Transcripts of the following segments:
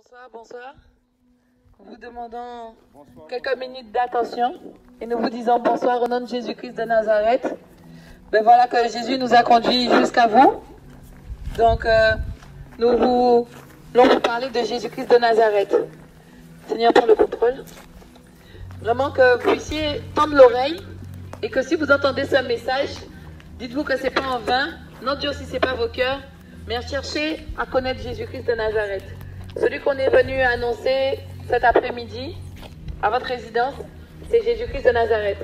Bonsoir, bonsoir. Nous vous demandons quelques minutes d'attention et nous vous disons bonsoir au nom de Jésus-Christ de Nazareth. Ben voilà que Jésus nous a conduits jusqu'à vous. Donc, nous voulons vous parler de Jésus-Christ de Nazareth. Seigneur, prends le contrôle. Vraiment que vous puissiez tendre l'oreille et que si vous entendez ce message, dites-vous que ce n'est pas en vain. N'endurcissez pas vos cœurs, mais cherchez à connaître Jésus-Christ de Nazareth. Celui qu'on est venu annoncer cet après-midi à votre résidence, c'est Jésus-Christ de Nazareth.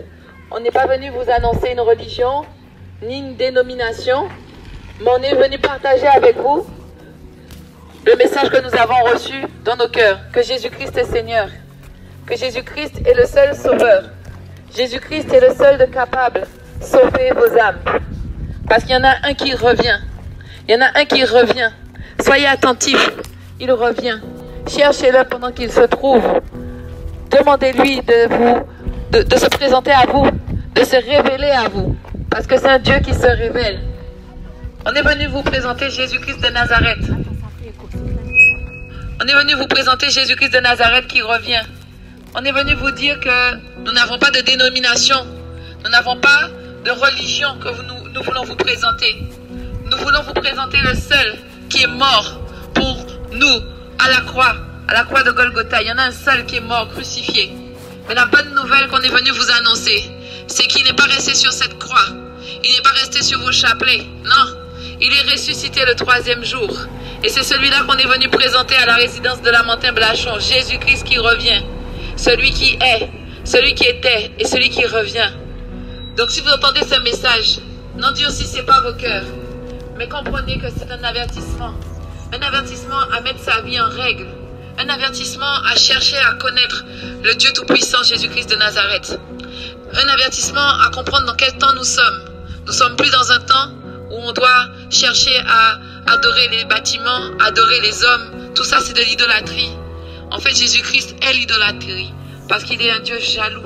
On n'est pas venu vous annoncer une religion, ni une dénomination, mais on est venu partager avec vous le message que nous avons reçu dans nos cœurs, que Jésus-Christ est Seigneur, que Jésus-Christ est le seul sauveur. Jésus-Christ est le seul capable de sauver vos âmes. Parce qu'il y en a un qui revient. Il y en a un qui revient. Soyez attentifs. Il revient. Cherchez-le pendant qu'il se trouve. Demandez-lui de se présenter à vous, de se révéler à vous. Parce que c'est un Dieu qui se révèle. On est venu vous présenter Jésus-Christ de Nazareth. On est venu vous présenter Jésus-Christ de Nazareth qui revient. On est venu vous dire que nous n'avons pas de dénomination. Nous n'avons pas de religion que nous voulons vous présenter. Nous voulons vous présenter le seul qui est mort pour nous à la croix de Golgotha. Il y en a un seul qui est mort, crucifié. Mais la bonne nouvelle qu'on est venu vous annoncer, c'est qu'il n'est pas resté sur cette croix. Il n'est pas resté sur vos chapelets. Non, il est ressuscité le 3e jour. Et c'est celui-là qu'on est venu présenter à la résidence de Lamentin-Blachon. Jésus-Christ qui revient. Celui qui est, celui qui était et celui qui revient. Donc si vous entendez ce message, n'endurcissez pas vos cœurs. Mais comprenez que c'est un avertissement. Un avertissement à mettre sa vie en règle. Un avertissement à chercher à connaître le Dieu Tout-Puissant Jésus-Christ de Nazareth. Un avertissement à comprendre dans quel temps nous sommes. Nous sommes plus dans un temps où on doit chercher à adorer les bâtiments, adorer les hommes. Tout ça, c'est de l'idolâtrie. En fait, Jésus-Christ est l'idolâtrie parce qu'il est un Dieu jaloux.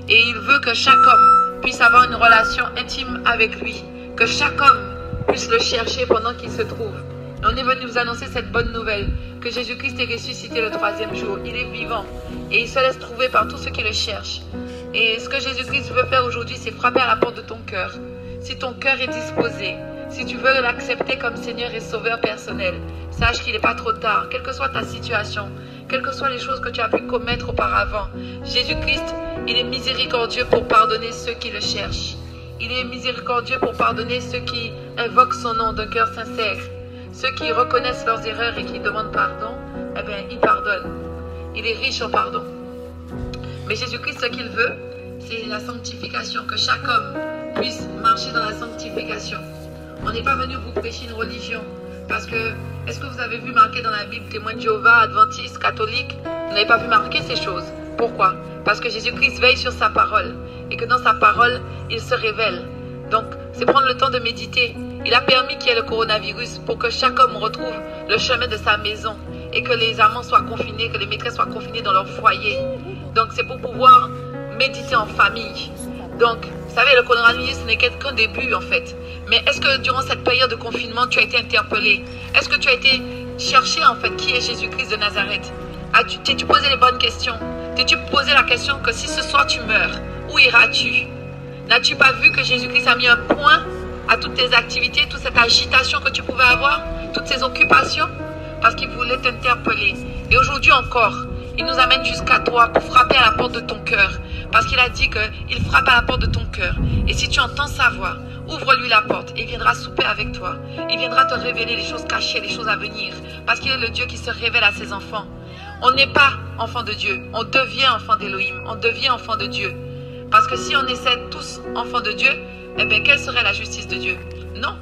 Et il veut que chaque homme puisse avoir une relation intime avec lui. Que chaque homme puisse le chercher pendant qu'il se trouve. On est venu vous annoncer cette bonne nouvelle, que Jésus-Christ est ressuscité le 3e jour. Il est vivant et il se laisse trouver par tous ceux qui le cherchent. Et ce que Jésus-Christ veut faire aujourd'hui, c'est frapper à la porte de ton cœur. Si ton cœur est disposé, si tu veux l'accepter comme Seigneur et Sauveur personnel, sache qu'il n'est pas trop tard, quelle que soit ta situation, quelles que soient les choses que tu as pu commettre auparavant. Jésus-Christ, il est miséricordieux pour pardonner ceux qui le cherchent. Il est miséricordieux pour pardonner ceux qui invoquent son nom d'un cœur sincère. Ceux qui reconnaissent leurs erreurs et qui demandent pardon, eh bien, il pardonne. Il est riche en pardon. Mais Jésus-Christ, ce qu'il veut, c'est la sanctification, que chaque homme puisse marcher dans la sanctification. On n'est pas venu vous prêcher une religion. Parce que, est-ce que vous avez vu marquer dans la Bible témoins de Jéhovah, adventistes, catholiques? Vous n'avez pas vu marquer ces choses. Pourquoi? Parce que Jésus-Christ veille sur sa parole. Et que dans sa parole, il se révèle. Donc, c'est prendre le temps de méditer. Il a permis qu'il y ait le coronavirus pour que chaque homme retrouve le chemin de sa maison et que les amants soient confinés, que les maîtresses soient confinées dans leur foyer. Donc, c'est pour pouvoir méditer en famille. Donc, vous savez, le coronavirus n'est qu'un début, en fait. Mais est-ce que durant cette période de confinement, tu as été interpellé? Est-ce que tu as été chercher, en fait, qui est Jésus-Christ de Nazareth? T'es-tu posé les bonnes questions? T'es-tu posé la question que si ce soir tu meurs, où iras-tu? N'as-tu pas vu que Jésus-Christ a mis un point à toutes tes activités, toute cette agitation que tu pouvais avoir, toutes ces occupations? Parce qu'il voulait t'interpeller. Et aujourd'hui encore, il nous amène jusqu'à toi pour frapper à la porte de ton cœur. Parce qu'il a dit qu'il frappe à la porte de ton cœur. Et si tu entends sa voix, ouvre-lui la porte et il viendra souper avec toi. Il viendra te révéler les choses cachées, les choses à venir. Parce qu'il est le Dieu qui se révèle à ses enfants. On n'est pas enfant de Dieu. On devient enfant d'Élohim. On devient enfant de Dieu. Parce que si on essaie tous enfants de Dieu, eh bien, quelle serait la justice de Dieu? Non.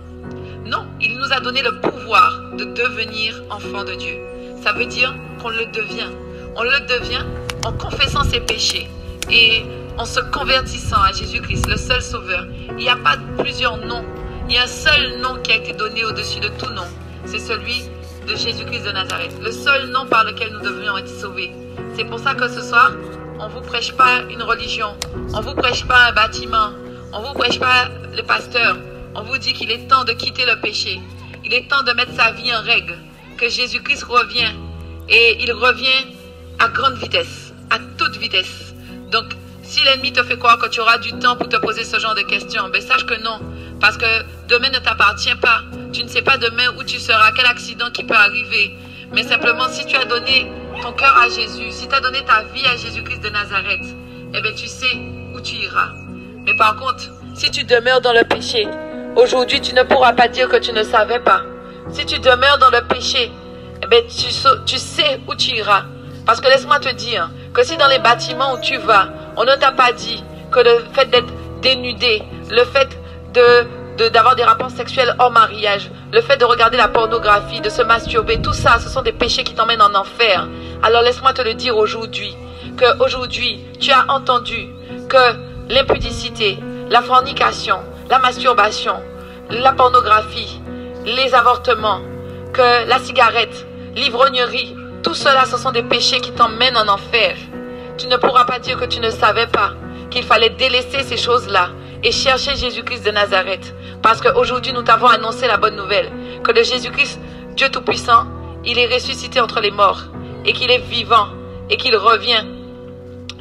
Non, il nous a donné le pouvoir de devenir enfant de Dieu. Ça veut dire qu'on le devient. On le devient en confessant ses péchés et en se convertissant à Jésus-Christ, le seul sauveur. Il n'y a pas plusieurs noms. Il y a un seul nom qui a été donné au-dessus de tout nom. C'est celui de Jésus-Christ de Nazareth. Le seul nom par lequel nous devrions être sauvés. C'est pour ça que ce soir, on ne vous prêche pas une religion. On ne vous prêche pas un bâtiment. On ne vous prêche pas le pasteur. On vous dit qu'il est temps de quitter le péché. Il est temps de mettre sa vie en règle. Que Jésus-Christ revient. Et il revient à grande vitesse, à toute vitesse. Donc, si l'ennemi te fait croire que tu auras du temps pour te poser ce genre de questions, ben sache que non. Parce que demain ne t'appartient pas. Tu ne sais pas demain où tu seras, quel accident qui peut arriver. Mais simplement, si tu as donné ton cœur à Jésus, si tu as donné ta vie à Jésus-Christ de Nazareth, eh bien tu sais où tu iras. Mais par contre, si tu demeures dans le péché, aujourd'hui tu ne pourras pas dire que tu ne savais pas. Si tu demeures dans le péché, eh bien tu sais où tu iras. Parce que laisse-moi te dire que si dans les bâtiments où tu vas, on ne t'a pas dit que le fait d'être dénudé, le fait d'avoir des rapports sexuels hors mariage, le fait de regarder la pornographie, de se masturber, tout ça, ce sont des péchés qui t'emmènent en enfer. Alors laisse-moi te le dire aujourd'hui, qu'aujourd'hui, tu as entendu que l'impudicité, la fornication, la masturbation, la pornographie, les avortements, que la cigarette, l'ivrognerie, tout cela, ce sont des péchés qui t'emmènent en enfer. Tu ne pourras pas dire que tu ne savais pas qu'il fallait délaisser ces choses-là et chercher Jésus-Christ de Nazareth. Parce qu'aujourd'hui, nous t'avons annoncé la bonne nouvelle, que le Jésus-Christ, Dieu Tout-Puissant, il est ressuscité entre les morts et qu'il est vivant et qu'il revient.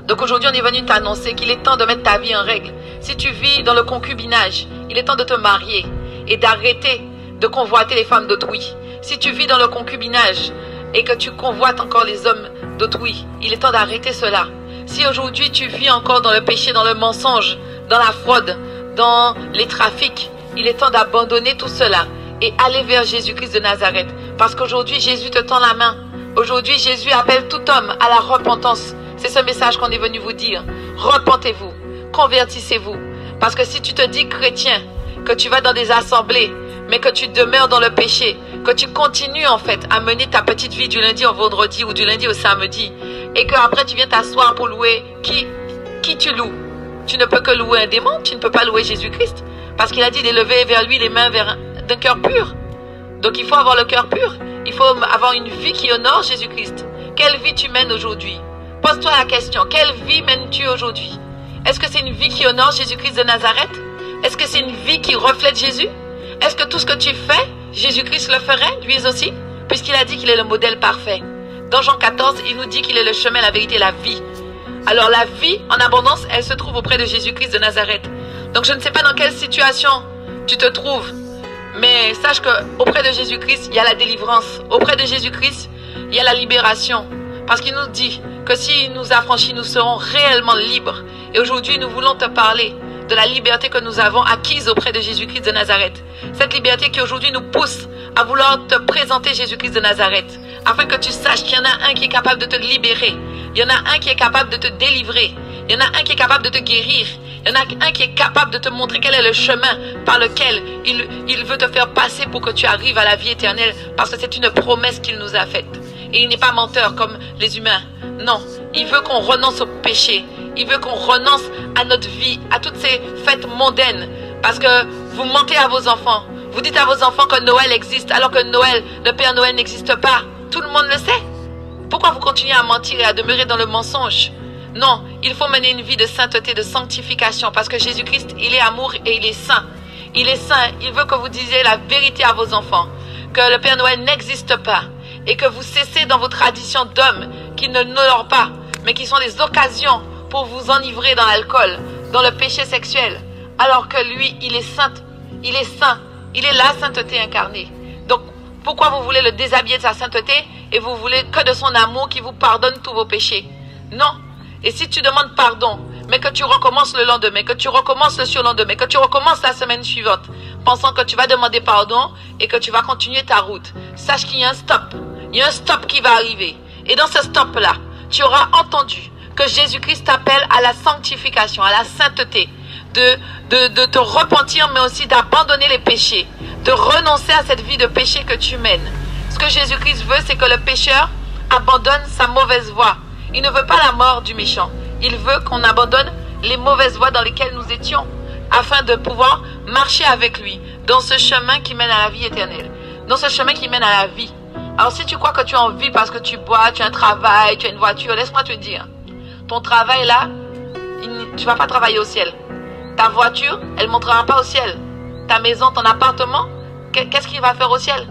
Donc aujourd'hui, on est venu t'annoncer qu'il est temps de mettre ta vie en règle. Si tu vis dans le concubinage, il est temps de te marier et d'arrêter de convoiter les femmes d'autrui. Si tu vis dans le concubinage et que tu convoites encore les hommes d'autrui, il est temps d'arrêter cela. Si aujourd'hui tu vis encore dans le péché, dans le mensonge, dans la fraude, dans les trafics, il est temps d'abandonner tout cela et aller vers Jésus-Christ de Nazareth. Parce qu'aujourd'hui, Jésus te tend la main. Aujourd'hui, Jésus appelle tout homme à la repentance. C'est ce message qu'on est venu vous dire. Repentez-vous, convertissez-vous. Parce que si tu te dis chrétien, que tu vas dans des assemblées, mais que tu demeures dans le péché, que tu continues en fait à mener ta petite vie du lundi au vendredi ou du lundi au samedi, et que après tu viens t'asseoir pour louer qui tu loues. Tu ne peux que louer un démon, tu ne peux pas louer Jésus-Christ, parce qu'il a dit d'élever vers lui les mains d'un cœur pur. Donc il faut avoir le cœur pur, il faut avoir une vie qui honore Jésus-Christ. Quelle vie tu mènes aujourd'hui? Pose-toi la question, quelle vie mènes-tu aujourd'hui? Est-ce que c'est une vie qui honore Jésus-Christ de Nazareth? Est-ce que c'est une vie qui reflète Jésus? Est-ce que tout ce que tu fais, Jésus-Christ le ferait, lui aussi? Puisqu'il a dit qu'il est le modèle parfait. Dans Jean 14, il nous dit qu'il est le chemin, la vérité et la vie. Alors la vie en abondance, elle se trouve auprès de Jésus-Christ de Nazareth. Donc je ne sais pas dans quelle situation tu te trouves, mais sache qu'auprès de Jésus-Christ, il y a la délivrance. Auprès de Jésus-Christ, il y a la libération. Parce qu'il nous dit que s'il nous affranchit, nous serons réellement libres. Et aujourd'hui, nous voulons te parler de la liberté que nous avons acquise auprès de Jésus-Christ de Nazareth. Cette liberté qui aujourd'hui nous pousse à vouloir te présenter Jésus-Christ de Nazareth, afin que tu saches qu'il y en a un qui est capable de te libérer, il y en a un qui est capable de te délivrer, il y en a un qui est capable de te guérir, il y en a un qui est capable de te montrer quel est le chemin par lequel il veut te faire passer pour que tu arrives à la vie éternelle, parce que c'est une promesse qu'il nous a faite. Et il n'est pas menteur comme les humains. Non, il veut qu'on renonce au péché. Il veut qu'on renonce à notre vie, à toutes ces fêtes mondaines. Parce que vous mentez à vos enfants. Vous dites à vos enfants que Noël existe, alors que Noël, le Père Noël n'existe pas. Tout le monde le sait. Pourquoi vous continuez à mentir et à demeurer dans le mensonge? Non, il faut mener une vie de sainteté, de sanctification. Parce que Jésus-Christ, il est amour et il est saint. Il est saint. Il veut que vous disiez la vérité à vos enfants. Que le Père Noël n'existe pas. Et que vous cessez dans vos traditions d'hommes qui ne n'honorent pas, mais qui sont des occasions pour vous enivrer dans l'alcool, dans le péché sexuel, alors que lui, il est saint, il est saint, il est la sainteté incarnée. Donc, pourquoi vous voulez le déshabiller de sa sainteté et vous voulez que de son amour qui vous pardonne tous vos péchés? Non. Et si tu demandes pardon, mais que tu recommences le lendemain, que tu recommences le surlendemain, que tu recommences la semaine suivante, pensant que tu vas demander pardon et que tu vas continuer ta route, sache qu'il y a un stop. Il y a un stop qui va arriver. Et dans ce stop-là, tu auras entendu que Jésus-Christ t'appelle à la sanctification, à la sainteté, de te repentir, mais aussi d'abandonner les péchés, de renoncer à cette vie de péché que tu mènes. Ce que Jésus-Christ veut, c'est que le pécheur abandonne sa mauvaise voie. Il ne veut pas la mort du méchant. Il veut qu'on abandonne les mauvaises voies dans lesquelles nous étions, afin de pouvoir marcher avec lui dans ce chemin qui mène à la vie éternelle, dans ce chemin qui mène à la vie. Alors si tu crois que tu es en vie parce que tu bois, tu as un travail, tu as une voiture, laisse-moi te dire, ton travail là, tu ne vas pas travailler au ciel. Ta voiture, elle ne montera pas au ciel. Ta maison, ton appartement, qu'est-ce qu'il va faire au ciel?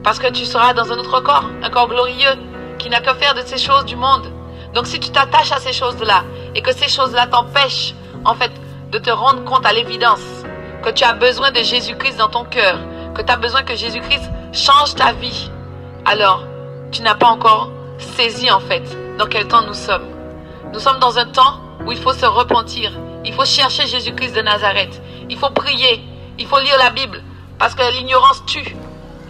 Parce que tu seras dans un autre corps, un corps glorieux. qui n'a que faire de ces choses du monde. Donc si tu t'attaches à ces choses-là et que ces choses-là t'empêchent en fait de te rendre compte à l'évidence que tu as besoin de Jésus-Christ dans ton cœur, que tu as besoin que Jésus-Christ change ta vie, alors tu n'as pas encore saisi en fait dans quel temps nous sommes. Nous sommes dans un temps où il faut se repentir, il faut chercher Jésus-Christ de Nazareth, il faut prier, il faut lire la Bible, parce que l'ignorance tue.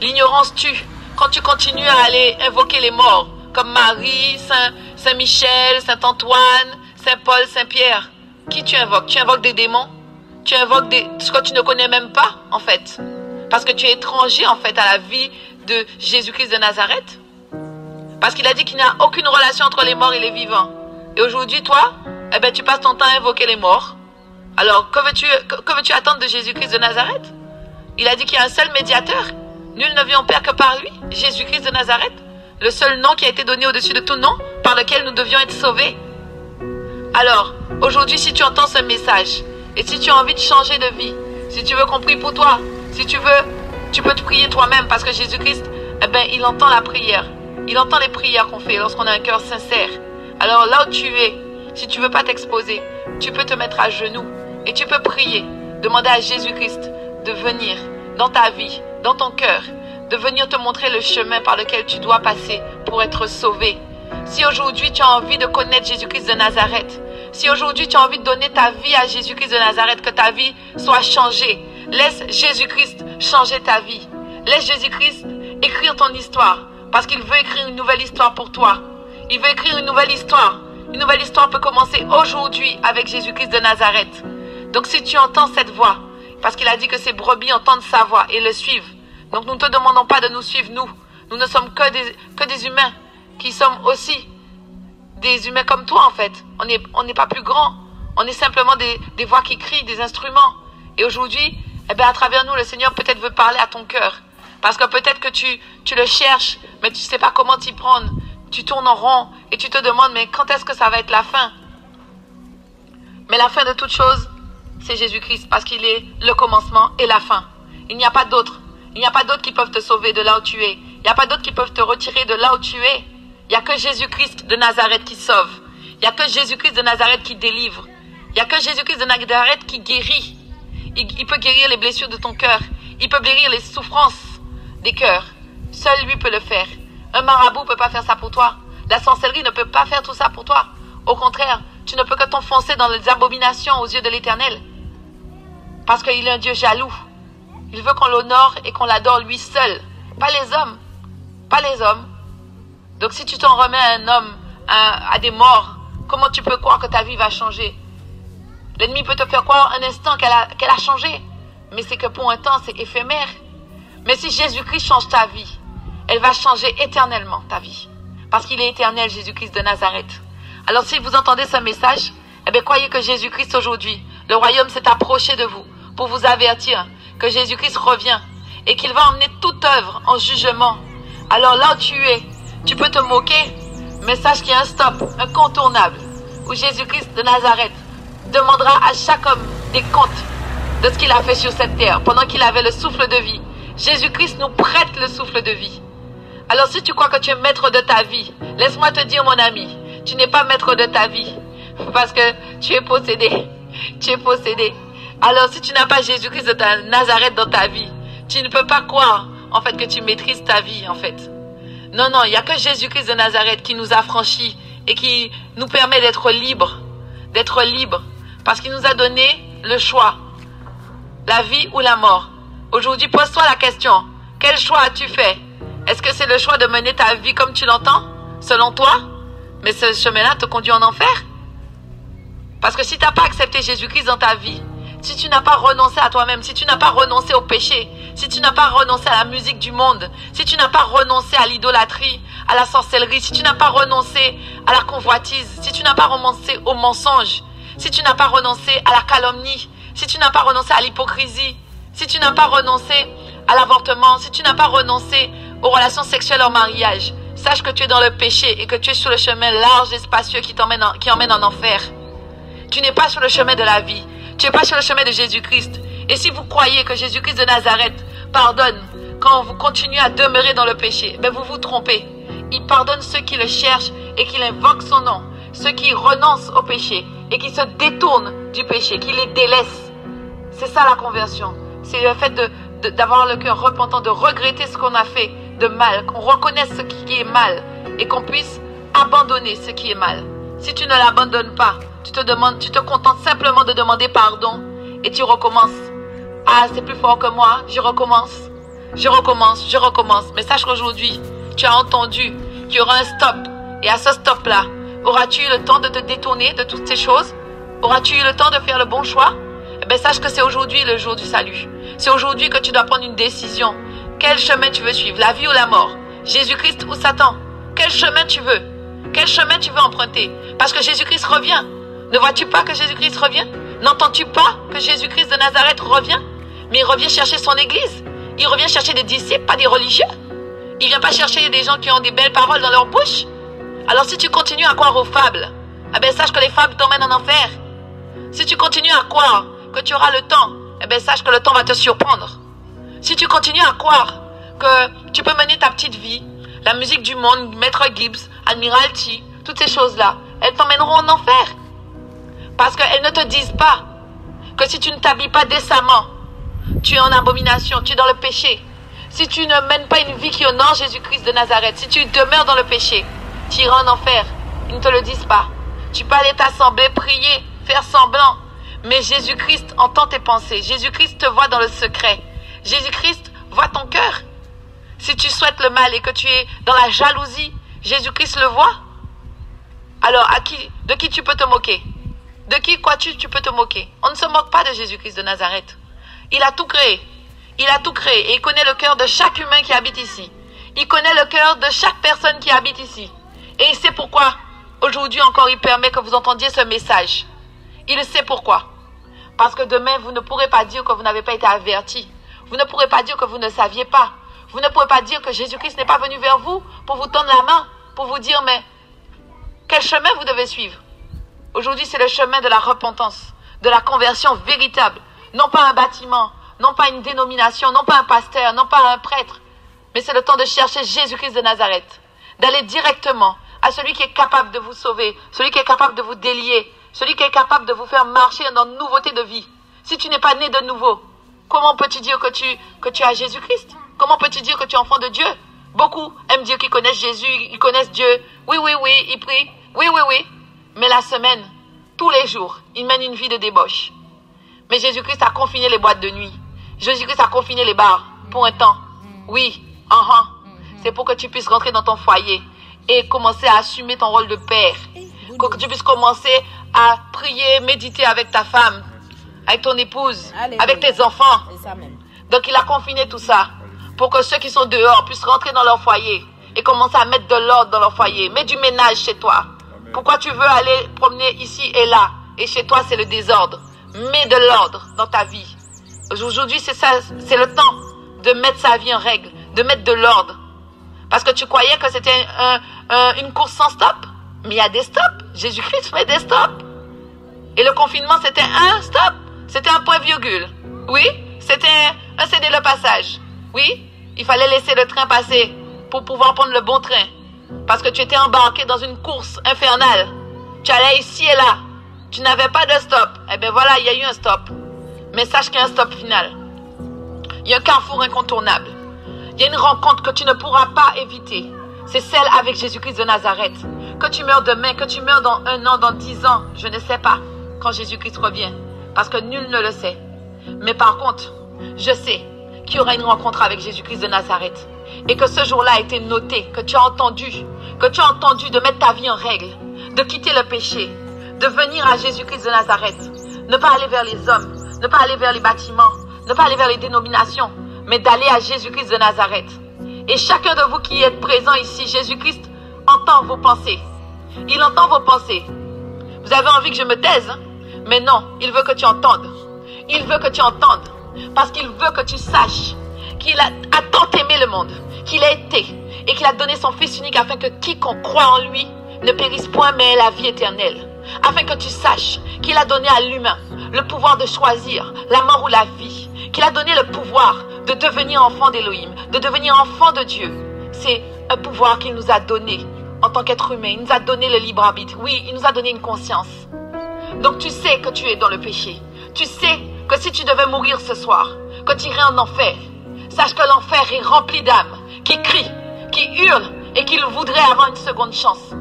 L'ignorance tue. Quand tu continues à aller invoquer les morts, comme Marie, Saint Michel, Saint Antoine, Saint Paul, Saint Pierre, qui tu invoques? Tu invoques des démons? Tu invoques ce que tu ne connais même pas, en fait. Parce que tu es étranger, en fait, à la vie de Jésus-Christ de Nazareth. Parce qu'il a dit qu'il n'y a aucune relation entre les morts et les vivants. Et aujourd'hui, toi, eh ben, tu passes ton temps à invoquer les morts. Alors, que veux-tu attendre de Jésus-Christ de Nazareth? Il a dit qu'il y a un seul médiateur. Nul ne vient au Père que par lui, Jésus-Christ de Nazareth. Le seul nom qui a été donné au-dessus de tout nom, par lequel nous devions être sauvés. Alors, aujourd'hui, si tu entends ce message, et si tu as envie de changer de vie, si tu veux qu'on prie pour toi, si tu veux, tu peux te prier toi-même, parce que Jésus-Christ, eh ben, il entend la prière. Il entend les prières qu'on fait lorsqu'on a un cœur sincère. Alors là où tu es, si tu veux pas t'exposer, tu peux te mettre à genoux et tu peux prier, demander à Jésus-Christ de venir dans ta vie, dans ton cœur, de venir te montrer le chemin par lequel tu dois passer pour être sauvé. Si aujourd'hui tu as envie de connaître Jésus-Christ de Nazareth, si aujourd'hui tu as envie de donner ta vie à Jésus-Christ de Nazareth, que ta vie soit changée, laisse Jésus-Christ changer ta vie. Laisse Jésus-Christ écrire ton histoire, parce qu'il veut écrire une nouvelle histoire pour toi. Il veut écrire une nouvelle histoire. Une nouvelle histoire peut commencer aujourd'hui avec Jésus-Christ de Nazareth. Donc si tu entends cette voix, parce qu'il a dit que ses brebis entendent sa voix et le suivent. Donc nous ne te demandons pas de nous suivre, nous. Nous ne sommes que des humains qui sommes aussi des humains comme toi en fait. On n'est pas plus grands. On est simplement des voix qui crient, des instruments. Et aujourd'hui, eh bien, à travers nous, le Seigneur peut-être veut parler à ton cœur. Parce que peut-être que tu le cherches, mais tu ne sais pas comment t'y prendre. Tu tournes en rond et tu te demandes, mais quand est-ce que ça va être la fin? Mais la fin de toute chose, c'est Jésus-Christ, parce qu'il est le commencement et la fin. Il n'y a pas d'autre. Il n'y a pas d'autres qui peuvent te sauver de là où tu es. Il n'y a pas d'autres qui peuvent te retirer de là où tu es. Il n'y a que Jésus-Christ de Nazareth qui sauve. Il n'y a que Jésus-Christ de Nazareth qui délivre. Il n'y a que Jésus-Christ de Nazareth qui guérit. Il peut guérir les blessures de ton cœur. Il peut guérir les souffrances des cœurs. Seul lui peut le faire. Un marabout ne peut pas faire ça pour toi. La sorcellerie ne peut pas faire tout ça pour toi. Au contraire, tu ne peux que t'enfoncer dans les abominations aux yeux de l'Éternel. Parce qu'il est un Dieu jaloux. Il veut qu'on l'honore et qu'on l'adore lui seul. Pas les hommes. Pas les hommes. Donc si tu t'en remets à un homme, à des morts, comment tu peux croire que ta vie va changer? L'ennemi peut te faire croire un instant qu'elle a changé. Mais c'est que pour un temps, c'est éphémère. Mais si Jésus-Christ change ta vie, elle va changer éternellement ta vie. Parce qu'il est éternel, Jésus-Christ de Nazareth. Alors si vous entendez ce message, eh bien croyez que Jésus-Christ aujourd'hui, le royaume s'est approché de vous pour vous avertir que Jésus-Christ revient et qu'il va emmener toute œuvre en jugement. Alors là où tu es, tu peux te moquer, mais sache qu'il y a un stop incontournable où Jésus-Christ de Nazareth demandera à chaque homme des comptes de ce qu'il a fait sur cette terre pendant qu'il avait le souffle de vie. Jésus-Christ nous prête le souffle de vie. Alors si tu crois que tu es maître de ta vie, laisse-moi te dire mon ami, tu n'es pas maître de ta vie parce que tu es possédé. Tu es possédé. Alors si tu n'as pas Jésus-Christ de Nazareth dans ta vie, tu ne peux pas croire en fait que tu maîtrises ta vie en fait. Non, il n'y a que Jésus-Christ de Nazareth qui nous a franchis et qui nous permet d'être libres. D'être libres. Parce qu'il nous a donné le choix. La vie ou la mort. Aujourd'hui, pose-toi la question. Quel choix as-tu fait? Est-ce que c'est le choix de mener ta vie comme tu l'entends? Selon toi? Mais ce chemin-là te conduit en enfer? Parce que si tu n'as pas accepté Jésus-Christ dans ta vie, si tu n'as pas renoncé à toi-même, si tu n'as pas renoncé au péché, si tu n'as pas renoncé à la musique du monde, si tu n'as pas renoncé à l'idolâtrie, à la sorcellerie, si tu n'as pas renoncé à la convoitise, si tu n'as pas renoncé au mensonge, si tu n'as pas renoncé à la calomnie, si tu n'as pas renoncé à l'hypocrisie, si tu n'as pas renoncé à l'avortement, si tu n'as pas renoncé aux relations sexuelles en mariage, sache que tu es dans le péché et que tu es sur le chemin large et spacieux qui emmène en enfer. Tu n'es pas sur le chemin de la vie. Tu n'es pas sur le chemin de Jésus-Christ. Et si vous croyez que Jésus-Christ de Nazareth pardonne quand vous continuez à demeurer dans le péché, ben vous vous trompez. Il pardonne ceux qui le cherchent et qui invoquent son nom. Ceux qui renoncent au péché et qui se détournent du péché, qui les délaissent. C'est ça la conversion. C'est le fait d'avoir le cœur repentant, de regretter ce qu'on a fait de mal, qu'on reconnaisse ce qui est mal et qu'on puisse abandonner ce qui est mal. Si tu ne l'abandonnes pas, tu te contentes simplement de demander pardon et tu recommences. Ah, c'est plus fort que moi, je recommence. Mais sache qu'aujourd'hui, tu as entendu qu'il y aura un stop. Et à ce stop-là, auras-tu eu le temps de te détourner de toutes ces choses? Auras-tu eu le temps de faire le bon choix? Eh bien, sache que c'est aujourd'hui le jour du salut. C'est aujourd'hui que tu dois prendre une décision. Quel chemin tu veux suivre, la vie ou la mort? Jésus-Christ ou Satan? Quel chemin tu veux? Quel chemin tu veux emprunter? Parce que Jésus-Christ revient. Ne vois-tu pas que Jésus-Christ revient? N'entends-tu pas que Jésus-Christ de Nazareth revient? Mais il revient chercher son église. Il revient chercher des disciples, pas des religieux. Il ne vient pas chercher des gens qui ont des belles paroles dans leur bouche. Alors si tu continues à croire aux fables, eh bien sache que les fables t'emmènent en enfer. Si tu continues à croire que tu auras le temps, eh bien sache que le temps va te surprendre. Si tu continues à croire que tu peux mener ta petite vie, la musique du monde, Maître Gibbs, Admiralty, toutes ces choses-là, elles t'emmèneront en enfer. Parce qu'elles ne te disent pas que si tu ne t'habilles pas décemment, tu es en abomination, tu es dans le péché. Si tu ne mènes pas une vie qui honore Jésus-Christ de Nazareth, si tu demeures dans le péché, tu iras en enfer. Ils ne te le disent pas. Tu peux aller t'assembler, prier, faire semblant. Mais Jésus-Christ entend tes pensées. Jésus-Christ te voit dans le secret. Jésus-Christ voit ton cœur. Si tu souhaites le mal et que tu es dans la jalousie, Jésus-Christ le voit. Alors, de qui tu peux te moquer? De qui tu peux te moquer? On ne se moque pas de Jésus-Christ de Nazareth. Il a tout créé. Il a tout créé et il connaît le cœur de chaque humain qui habite ici. Il connaît le cœur de chaque personne qui habite ici. Et il sait pourquoi, aujourd'hui encore, il permet que vous entendiez ce message. Il sait pourquoi. Parce que demain, vous ne pourrez pas dire que vous n'avez pas été averti. Vous ne pourrez pas dire que vous ne saviez pas. Vous ne pourrez pas dire que Jésus-Christ n'est pas venu vers vous pour vous tendre la main, pour vous dire, mais quel chemin vous devez suivre? Aujourd'hui, c'est le chemin de la repentance, de la conversion véritable. Non pas un bâtiment, non pas une dénomination, non pas un pasteur, non pas un prêtre. Mais c'est le temps de chercher Jésus-Christ de Nazareth. D'aller directement à celui qui est capable de vous sauver, celui qui est capable de vous délier, celui qui est capable de vous faire marcher dans une nouveauté de vie. Si tu n'es pas né de nouveau, comment peux-tu dire que tu as Jésus-Christ? Comment peux-tu dire que tu es enfant de Dieu? Beaucoup aiment dire qu'ils connaissent Jésus, ils connaissent Dieu. Oui, ils prient. Oui. Mais la semaine, tous les jours, ils mènent une vie de débauche. Mais Jésus-Christ a confiné les boîtes de nuit. Jésus-Christ a confiné les bars pour un temps. Oui, c'est pour que tu puisses rentrer dans ton foyer et commencer à assumer ton rôle de père. Que tu puisses commencer à prier, méditer avec ta femme, avec ton épouse, avec tes enfants. Donc il a confiné tout ça pour que ceux qui sont dehors puissent rentrer dans leur foyer et commencer à mettre de l'ordre dans leur foyer. Mets du ménage chez toi. Pourquoi tu veux aller promener ici et là et chez toi c'est le désordre? Mets de l'ordre dans ta vie. Aujourd'hui c'est ça, c'est le temps de mettre sa vie en règle, de mettre de l'ordre. Parce que tu croyais que c'était une course sans stop. Mais il y a des stops. Jésus-Christ fait des stops. Et le confinement, c'était un stop. C'était un point-virgule. Oui, c'était un céder le passage. Oui, il fallait laisser le train passer pour pouvoir prendre le bon train. Parce que tu étais embarqué dans une course infernale. Tu allais ici et là. Tu n'avais pas de stop. Eh bien voilà, il y a eu un stop. Mais sache qu'il y a un stop final. Il y a un carrefour incontournable. Il y a une rencontre que tu ne pourras pas éviter. C'est celle avec Jésus-Christ de Nazareth. Que tu meurs demain, que tu meurs dans 1 an, dans 10 ans, je ne sais pas quand Jésus-Christ revient. Parce que nul ne le sait. Mais par contre, je sais qu'il y aura une rencontre avec Jésus-Christ de Nazareth. Et que ce jour-là a été noté, que tu as entendu de mettre ta vie en règle, de quitter le péché, de venir à Jésus-Christ de Nazareth. Ne pas aller vers les hommes, ne pas aller vers les bâtiments, ne pas aller vers les dénominations, mais d'aller à Jésus-Christ de Nazareth. Et chacun de vous qui êtes présent ici, Jésus-Christ entend vos pensées. Il entend vos pensées. Vous avez envie que je me taise, hein? Mais non, il veut que tu entendes. Il veut que tu entendes. Parce qu'il veut que tu saches qu'il a tant aimé le monde, qu'il a été, et qu'il a donné son Fils unique afin que quiconque croit en lui ne périsse point, mais ait la vie éternelle. Afin que tu saches qu'il a donné à l'humain le pouvoir de choisir la mort ou la vie. Qu'il a donné le pouvoir de devenir enfant d'Élohim, de devenir enfant de Dieu. c'est un pouvoir qu'il nous a donné en tant qu'être humain. Il nous a donné le libre arbitre. Oui, il nous a donné une conscience. Donc tu sais que tu es dans le péché. Tu sais que si tu devais mourir ce soir, que tu irais en enfer. Sache que l'enfer est rempli d'âmes qui crient, qui hurlent et qui voudraient avoir une seconde chance.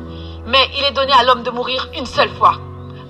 Mais il est donné à l'homme de mourir une seule fois.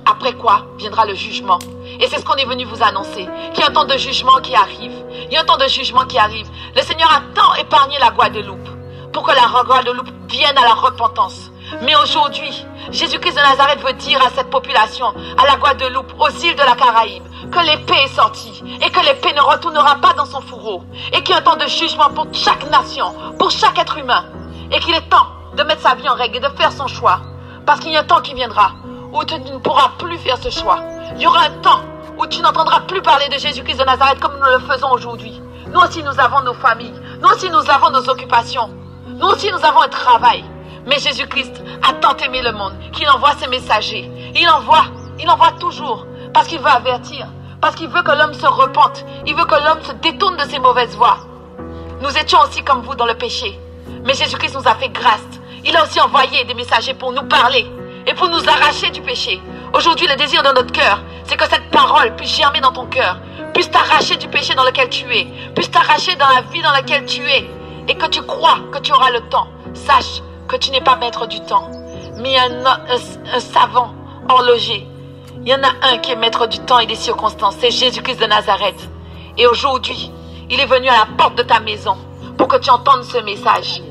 Après quoi viendra le jugement. Et c'est ce qu'on est venu vous annoncer. Qu'il y a un temps de jugement qui arrive. Il y a un temps de jugement qui arrive. Le Seigneur a tant épargné la Guadeloupe pour que la Guadeloupe vienne à la repentance. Mais aujourd'hui, Jésus-Christ de Nazareth veut dire à cette population, à la Guadeloupe, aux îles de la Caraïbe, que l'épée est sortie et que l'épée ne retournera pas dans son fourreau. Et qu'il y a un temps de jugement pour chaque nation, pour chaque être humain. Et qu'il est temps de mettre sa vie en règle et de faire son choix. Parce qu'il y a un temps qui viendra où tu ne pourras plus faire ce choix. Il y aura un temps où tu n'entendras plus parler de Jésus-Christ de Nazareth comme nous le faisons aujourd'hui. Nous aussi, nous avons nos familles. Nous aussi, nous avons nos occupations. Nous aussi, nous avons un travail. Mais Jésus-Christ a tant aimé le monde qu'il envoie ses messagers. Il envoie toujours parce qu'il veut avertir, parce qu'il veut que l'homme se repente. Il veut que l'homme se détourne de ses mauvaises voies. Nous étions aussi comme vous dans le péché. Mais Jésus-Christ nous a fait grâce. Il a aussi envoyé des messagers pour nous parler et pour nous arracher du péché. Aujourd'hui, le désir de notre cœur, c'est que cette parole puisse germer dans ton cœur, puisse t'arracher du péché dans lequel tu es, puisse t'arracher dans la vie dans laquelle tu es, et que tu crois que tu auras le temps. Sache que tu n'es pas maître du temps, mais il y a un savant horloger. Il y en a un qui est maître du temps et des circonstances, c'est Jésus-Christ de Nazareth. Et aujourd'hui, il est venu à la porte de ta maison pour que tu entendes ce message.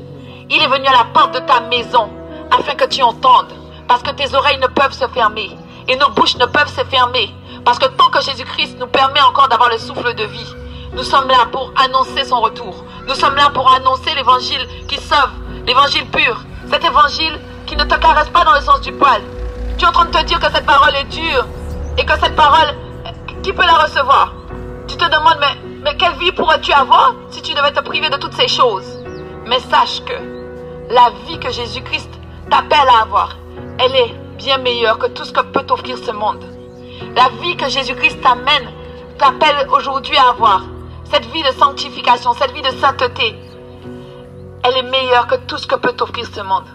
Il est venu à la porte de ta maison afin que tu entendes, parce que tes oreilles ne peuvent se fermer et nos bouches ne peuvent se fermer, parce que tant que Jésus-Christ nous permet encore d'avoir le souffle de vie, nous sommes là pour annoncer son retour. Nous sommes là pour annoncer l'évangile qui sauve, l'évangile pur, cet évangile qui ne te caresse pas dans le sens du poil. Tu es en train de te dire que cette parole est dure et que cette parole, qui peut la recevoir? Tu te demandes, mais quelle vie pourrais-tu avoir si tu devais te priver de toutes ces choses? Mais sache que la vie que Jésus-Christ t'appelle à avoir, elle est bien meilleure que tout ce que peut t'offrir ce monde. La vie que Jésus-Christ t'appelle aujourd'hui à avoir, cette vie de sanctification, cette vie de sainteté, elle est meilleure que tout ce que peut t'offrir ce monde.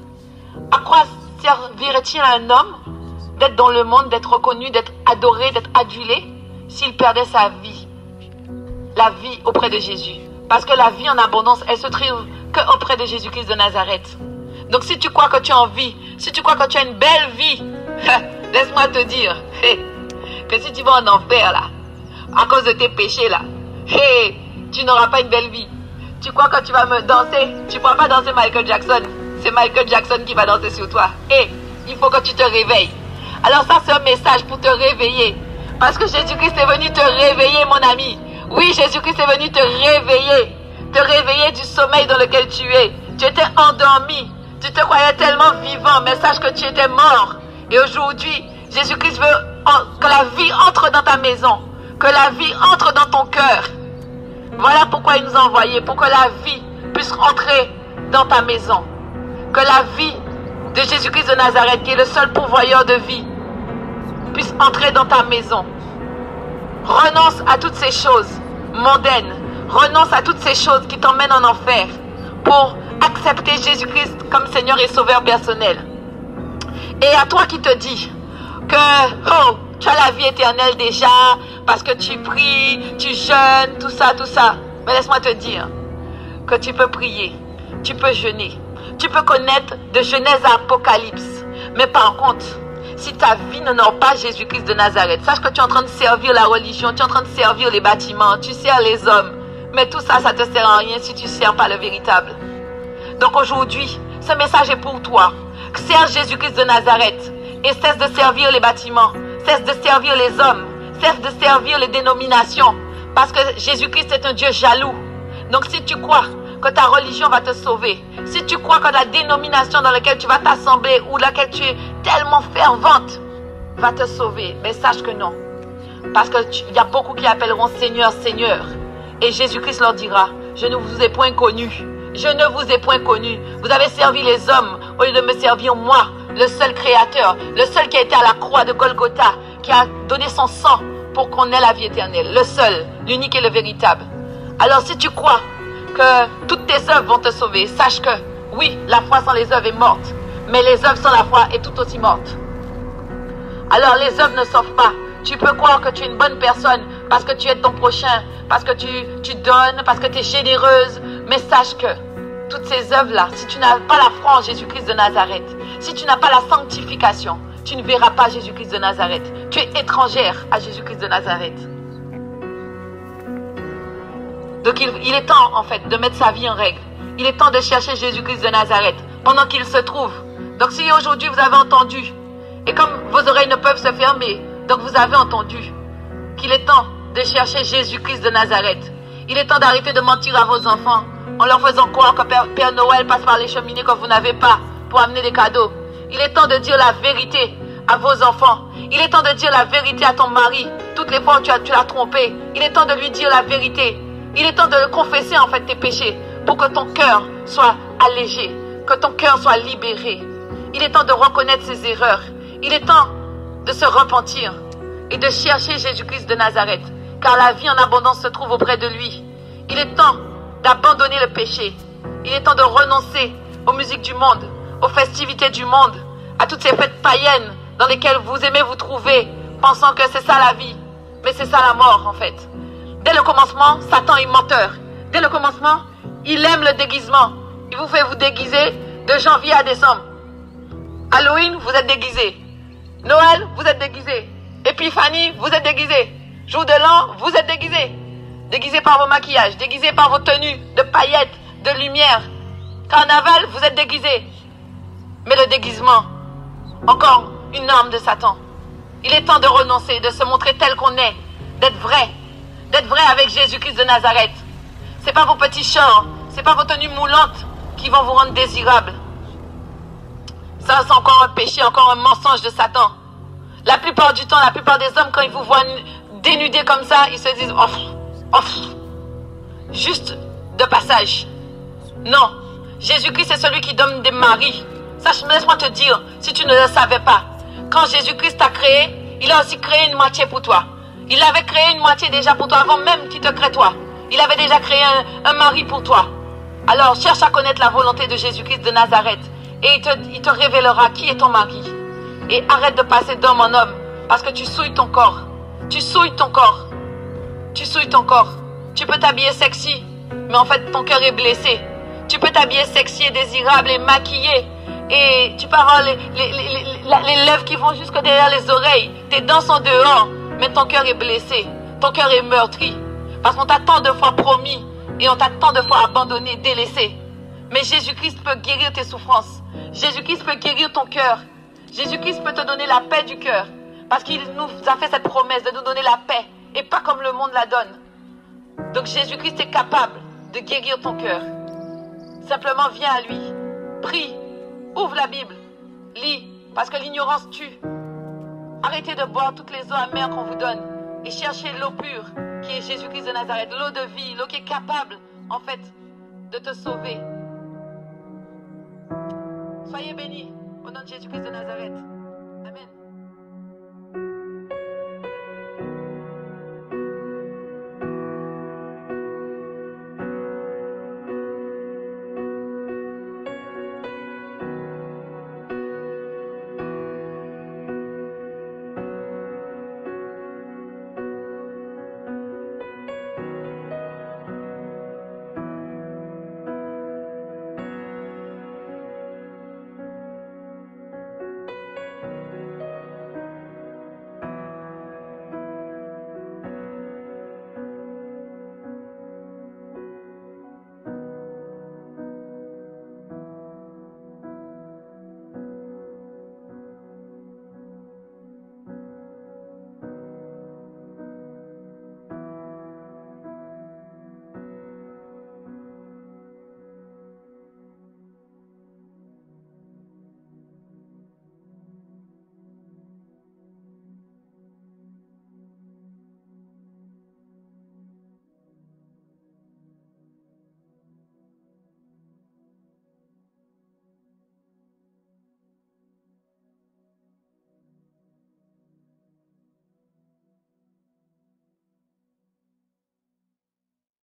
À quoi servirait-il à un homme d'être dans le monde, d'être reconnu, d'être adoré, d'être adulé, s'il perdait sa vie, la vie auprès de Jésus? Parce que la vie en abondance, elle se trouve qu'auprès de Jésus-Christ de Nazareth. Donc si tu crois que tu es en vie, si tu crois que tu as une belle vie, laisse-moi te dire que si tu vas en enfer là, à cause de tes péchés là, tu n'auras pas une belle vie. Tu crois que tu vas me danser? Tu ne pourras pas danser Michael Jackson. C'est Michael Jackson qui va danser sur toi. Il faut que tu te réveilles. Alors ça, c'est un message pour te réveiller. Parce que Jésus-Christ est venu te réveiller, mon ami. Oui, Jésus-Christ est venu te réveiller du sommeil dans lequel tu es. Tu étais endormi. Tu te croyais tellement vivant, mais sache que tu étais mort. Et aujourd'hui, Jésus-Christ veut que la vie entre dans ta maison. Que la vie entre dans ton cœur. Voilà pourquoi il nous a envoyés, pour que la vie puisse rentrer dans ta maison. Que la vie de Jésus-Christ de Nazareth, qui est le seul pourvoyeur de vie, puisse entrer dans ta maison. Renonce à toutes ces choses mondaines. Renonce à toutes ces choses qui t'emmènent en enfer pour accepter Jésus-Christ comme Seigneur et Sauveur personnel. Et à toi qui te dis que tu as la vie éternelle déjà parce que tu pries, tu jeûnes, tout ça. Mais laisse-moi te dire que tu peux prier, tu peux jeûner, tu peux connaître de Genèse à Apocalypse. Mais par contre, si ta vie n'honore pas Jésus-Christ de Nazareth, sache que tu es en train de servir la religion, tu es en train de servir les bâtiments, tu sers les hommes. Mais tout ça, ça ne te sert à rien si tu ne sers pas le véritable. Donc aujourd'hui, ce message est pour toi. Sers Jésus-Christ de Nazareth et cesse de servir les bâtiments, cesse de servir les hommes, cesse de servir les dénominations. Parce que Jésus-Christ est un Dieu jaloux. Donc si tu crois que ta religion va te sauver, si tu crois que la dénomination dans laquelle tu vas t'assembler ou laquelle tu es tellement fervente va te sauver, mais sache que non. Parce qu'il y a beaucoup qui appelleront Seigneur, Seigneur. Et Jésus-Christ leur dira, je ne vous ai point connu. Je ne vous ai point connu. Vous avez servi les hommes au lieu de me servir moi, le seul créateur, le seul qui a été à la croix de Golgotha, qui a donné son sang pour qu'on ait la vie éternelle. Le seul, l'unique et le véritable. Alors si tu crois que toutes tes œuvres vont te sauver, sache que Oui, la foi sans les œuvres est morte, mais les œuvres sans la foi est tout aussi morte. Alors les œuvres ne sauvent pas. Tu peux croire que tu es une bonne personne parce que tu aides ton prochain, parce que tu donnes, parce que tu es généreuse. Mais sache que toutes ces œuvres-là, si tu n'as pas la foi en Jésus-Christ de Nazareth, si tu n'as pas la sanctification, tu ne verras pas Jésus-Christ de Nazareth. Tu es étrangère à Jésus-Christ de Nazareth. Donc il est temps en fait de mettre sa vie en règle. Il est temps de chercher Jésus-Christ de Nazareth pendant qu'il se trouve. Donc si aujourd'hui vous avez entendu, et comme vos oreilles ne peuvent se fermer, donc vous avez entendu qu'il est temps de chercher Jésus-Christ de Nazareth. Il est temps d'arrêter de mentir à vos enfants en leur faisant croire que Père Noël passe par les cheminées que vous n'avez pas pour amener des cadeaux. Il est temps de dire la vérité à vos enfants. Il est temps de dire la vérité à ton mari toutes les fois où tu l'as trompé. Il est temps de lui dire la vérité. Il est temps de confesser en fait tes péchés pour que ton cœur soit allégé, que ton cœur soit libéré. Il est temps de reconnaître ses erreurs. Il est temps de se repentir et de chercher Jésus-Christ de Nazareth, car la vie en abondance se trouve auprès de lui. Il est temps d'abandonner le péché. Il est temps de renoncer aux musiques du monde, aux festivités du monde, à toutes ces fêtes païennes dans lesquelles vous aimez vous trouver, pensant que c'est ça la vie. Mais c'est ça la mort en fait. Dès le commencement, Satan est menteur. Dès le commencement, il aime le déguisement. Il vous fait vous déguiser de janvier à décembre. Halloween, vous êtes déguisé. Noël, vous êtes déguisé. Épiphanie, vous êtes déguisé. Jour de l'an, vous êtes déguisé. Déguisé par vos maquillages, déguisé par vos tenues de paillettes, de lumière. Carnaval, vous êtes déguisé. Mais le déguisement, encore une arme de Satan. Il est temps de renoncer, de se montrer tel qu'on est, d'être vrai avec Jésus-Christ de Nazareth. C'est pas vos petits chants, c'est pas vos tenues moulantes qui vont vous rendre désirables. Ça, c'est encore un péché, encore un mensonge de Satan. La plupart du temps, la plupart des hommes, quand ils vous voient dénudés comme ça, ils se disent juste de passage. Non, Jésus-Christ c'est celui qui donne des maris. Laisse-moi te dire, si tu ne le savais pas, quand Jésus-Christ t'a créé, il a aussi créé une moitié pour toi. Il avait créé une moitié déjà pour toi avant même qu'il te crée toi. Il avait déjà créé un mari pour toi. Alors cherche à connaître la volonté de Jésus-Christ de Nazareth et il te révélera qui est ton mari. Et arrête de passer d'homme en homme parce que tu souilles ton corps. Tu souilles ton corps. Tu souilles ton corps. Tu peux t'habiller sexy, mais en fait ton cœur est blessé. Tu peux t'habiller sexy et désirable et maquillé. Et tu peux avoir les lèvres qui vont jusque derrière les oreilles. Tes dents sont dehors, mais ton cœur est blessé. Ton cœur est meurtri. Parce qu'on t'a tant de fois promis et on t'a tant de fois abandonné, délaissé. Mais Jésus-Christ peut guérir tes souffrances. Jésus-Christ peut guérir ton cœur. Jésus-Christ peut te donner la paix du cœur. Parce qu'il nous a fait cette promesse de nous donner la paix. Et pas comme le monde la donne. Donc Jésus-Christ est capable de guérir ton cœur. Simplement viens à lui. Prie. Ouvre la Bible. Lis. Parce que l'ignorance tue. Arrêtez de boire toutes les eaux amères qu'on vous donne. Et cherchez l'eau pure qui est Jésus-Christ de Nazareth. L'eau de vie. L'eau qui est capable, en fait, de te sauver. Soyez bénis au nom de Jésus-Christ de Nazareth. Amen.